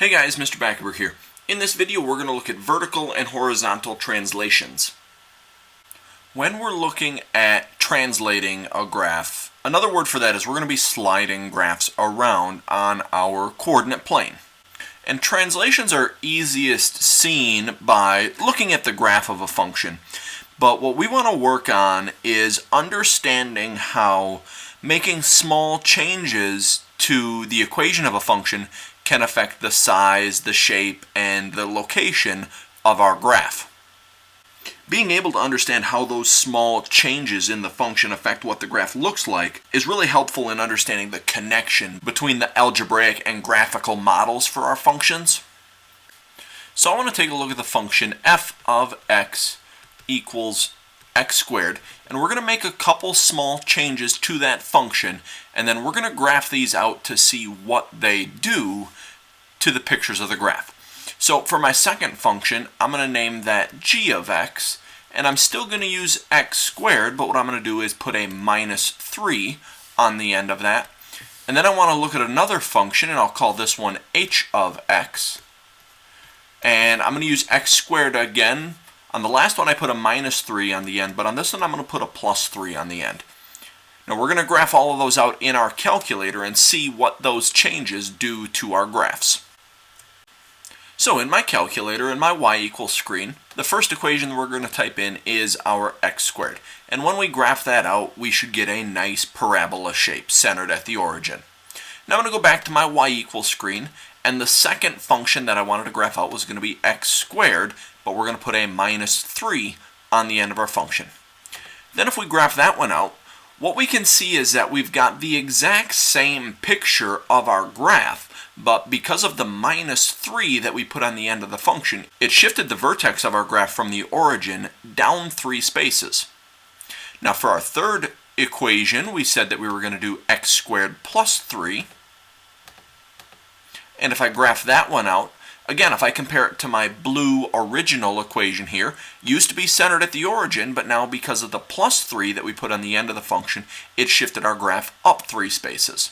Hey guys, Mr. Backerberg here. In this video we're going to look at vertical and horizontal translations. When we're looking at translating a graph, another word for that is we're going to be sliding graphs around on our coordinate plane. And translations are easiest seen by looking at the graph of a function. But what we want to work on is understanding how making small changes to the equation of a function can affect the size, the shape, and the location of our graph. Being able to understand how those small changes in the function affect what the graph looks like is really helpful in understanding the connection between the algebraic and graphical models for our functions. So I want to take a look at the function f of x equals x squared, and we're going to make a couple small changes to that function, and then we're going to graph these out to see what they do to the pictures of the graph. So for my second function, I'm going to name that g of x, and I'm still going to use x squared, but what I'm going to do is put a minus 3 on the end of that. And then I want to look at another function, and I'll call this one h of x, and I'm going to use x squared again. On the last one I put a minus 3 on the end, but on this one I'm going to put a plus 3 on the end. Now we're going to graph all of those out in our calculator and see what those changes do to our graphs. So in my calculator, in my y equals screen, the first equation we're going to type in is our x squared. And when we graph that out, we should get a nice parabola shape centered at the origin. Now I'm going to go back to my y equals screen, and the second function that I wanted to graph out was going to be x squared, but we're going to put a minus 3 on the end of our function. Then if we graph that one out, what we can see is that we've got the exact same picture of our graph, but because of the minus 3 that we put on the end of the function, it shifted the vertex of our graph from the origin down 3 spaces. Now for our third equation, we said that we were going to do x squared plus 3. And if I graph that one out, again, if I compare it to my blue original equation here, used to be centered at the origin, but now because of the plus 3 that we put on the end of the function, it shifted our graph up 3 spaces.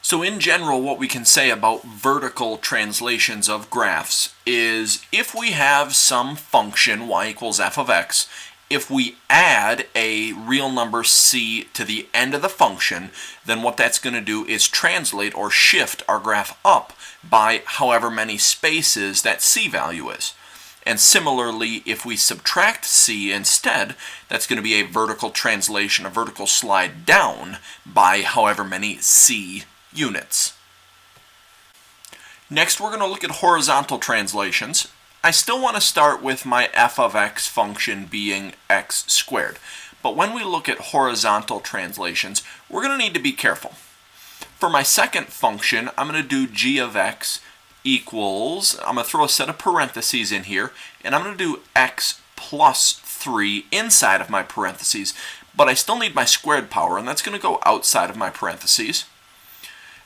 So in general, what we can say about vertical translations of graphs is if we have some function y equals f of x, if we add a real number c to the end of the function, then what that's going to do is translate or shift our graph up by however many spaces that c value is. And similarly, if we subtract c instead, that's going to be a vertical translation, a vertical slide down by however many c units. Next, we're going to look at horizontal translations. I still want to start with my f of x function being x squared. But when we look at horizontal translations, we're going to need to be careful. For my second function, I'm going to do g of x equals, I'm going to throw a set of parentheses in here, and I'm going to do x plus 3 inside of my parentheses, but I still need my squared power, and that's going to go outside of my parentheses.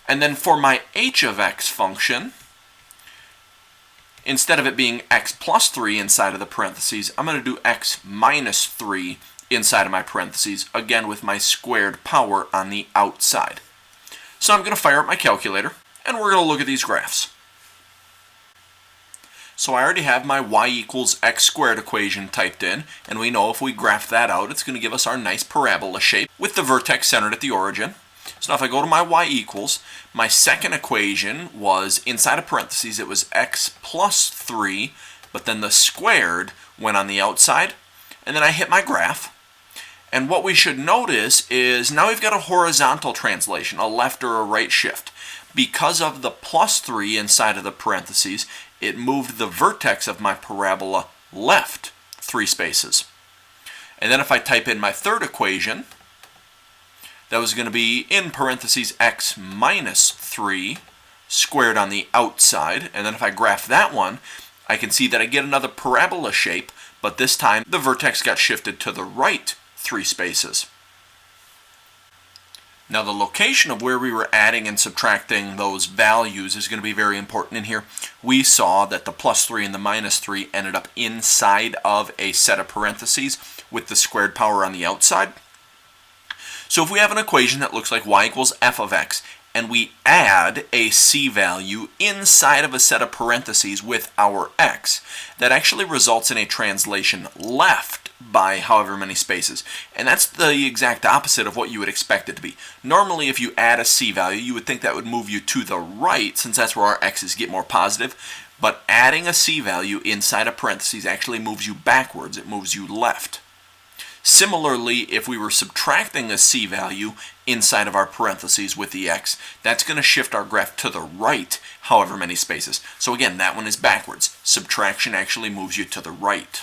And then for my h of x function, instead of it being x plus 3 inside of the parentheses, I'm going to do x minus 3 inside of my parentheses, again with my squared power on the outside. So I'm going to fire up my calculator, and we're going to look at these graphs. So I already have my y equals x squared equation typed in, and we know if we graph that out, it's going to give us our nice parabola shape with the vertex centered at the origin. So now if I go to my y equals, my second equation was inside of parentheses, it was x plus 3, but then the squared went on the outside, and then I hit my graph. And what we should notice is now we've got a horizontal translation, a left or a right shift. Because of the plus 3 inside of the parentheses, it moved the vertex of my parabola left 3 spaces. And then if I type in my third equation, that was going to be in parentheses x minus 3 squared on the outside. And then if I graph that one, I can see that I get another parabola shape, but this time the vertex got shifted to the right 3 spaces. Now the location of where we were adding and subtracting those values is going to be very important in here. We saw that the plus 3 and the minus 3 ended up inside of a set of parentheses with the squared power on the outside. So if we have an equation that looks like y equals f of x, and we add a c value inside of a set of parentheses with our x, that actually results in a translation left by however many spaces. And that's the exact opposite of what you would expect it to be. Normally, if you add a c value, you would think that would move you to the right, since that's where our x's get more positive. But adding a c value inside of parentheses actually moves you backwards. It moves you left. Similarly, if we were subtracting a c value inside of our parentheses with the x, that's going to shift our graph to the right however many spaces. So again, that one is backwards. Subtraction actually moves you to the right.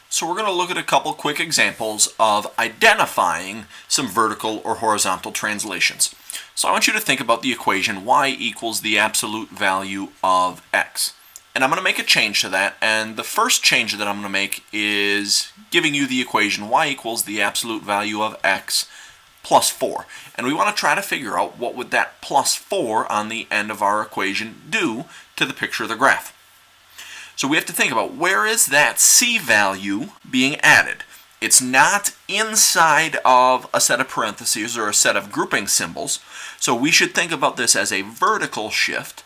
So we're going to look at a couple quick examples of identifying some vertical or horizontal translations. So I want you to think about the equation y equals the absolute value of x. And I'm going to make a change to that, and the first change that I'm going to make is giving you the equation y equals the absolute value of x plus 4. And we want to try to figure out what would that plus 4 on the end of our equation do to the picture of the graph. So we have to think about, where is that c value being added? It's not inside of a set of parentheses or a set of grouping symbols, so we should think about this as a vertical shift.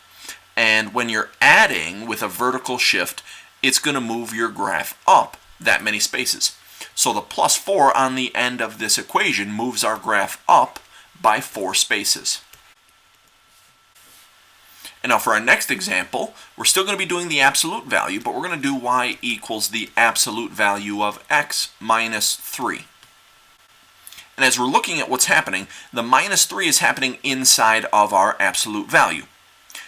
And when you're adding with a vertical shift, it's going to move your graph up that many spaces. So the plus 4 on the end of this equation moves our graph up by 4 spaces. And now for our next example, we're still going to be doing the absolute value, but we're going to do y equals the absolute value of x minus 3. And as we're looking at what's happening, the minus 3 is happening inside of our absolute value.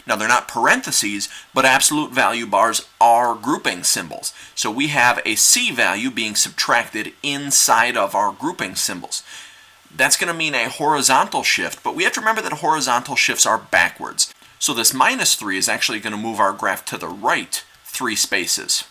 Now, they're not parentheses, but absolute value bars are grouping symbols. So we have a c value being subtracted inside of our grouping symbols. That's going to mean a horizontal shift, but we have to remember that horizontal shifts are backwards. So this minus 3 is actually going to move our graph to the right 3 spaces.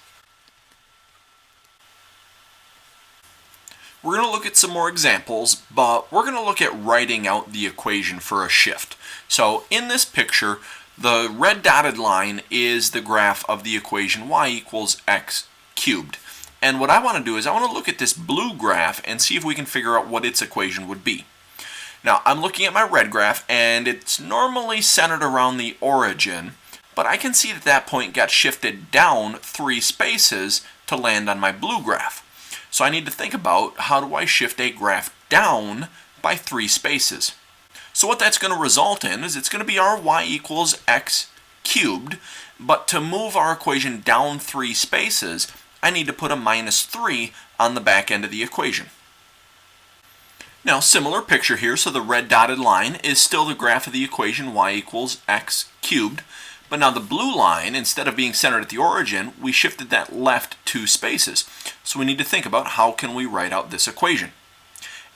We're going to look at some more examples, but we're going to look at writing out the equation for a shift. So in this picture, the red dotted line is the graph of the equation y equals x cubed. And what I want to do is I want to look at this blue graph and see if we can figure out what its equation would be. Now, I'm looking at my red graph, and it's normally centered around the origin, but I can see that that point got shifted down 3 spaces to land on my blue graph. So I need to think about, how do I shift a graph down by 3 spaces? So what that's going to result in is it's going to be our y equals x cubed, but to move our equation down 3 spaces, I need to put a minus 3 on the back end of the equation. Now, similar picture here, so the red dotted line is still the graph of the equation y equals x cubed, but now the blue line, instead of being centered at the origin, we shifted that left 2 spaces. So we need to think about, how can we write out this equation?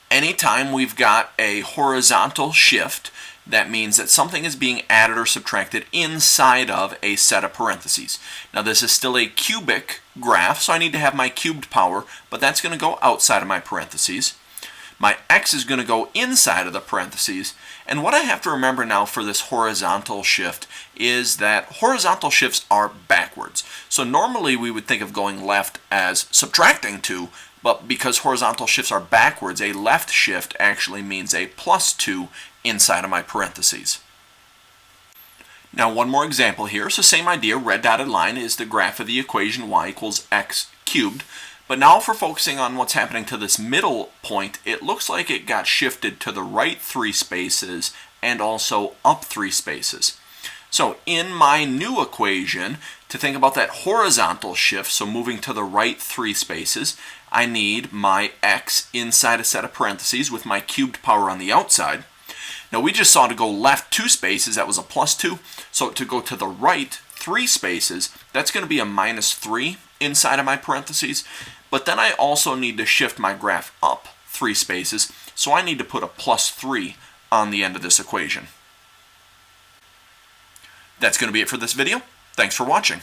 Anytime we've got a horizontal shift, that means that something is being added or subtracted inside of a set of parentheses. Now, this is still a cubic graph, so I need to have my cubed power, but that's going to go outside of my parentheses. My x is going to go inside of the parentheses. And what I have to remember now for this horizontal shift is that horizontal shifts are backwards. So normally we would think of going left as subtracting 2, but because horizontal shifts are backwards, a left shift actually means a plus 2 inside of my parentheses. Now, one more example here. So same idea, red dotted line is the graph of the equation y equals x cubed. But now if we're focusing on what's happening to this middle point, it looks like it got shifted to the right 3 spaces and also up 3 spaces. So in my new equation, to think about that horizontal shift, so moving to the right 3 spaces, I need my x inside a set of parentheses with my cubed power on the outside. Now we just saw to go left 2 spaces, that was a plus 2. So to go to the right 3 spaces, that's going to be a minus 3 inside of my parentheses. But then I also need to shift my graph up 3 spaces, so I need to put a plus 3 on the end of this equation. That's going to be it for this video. Thanks for watching.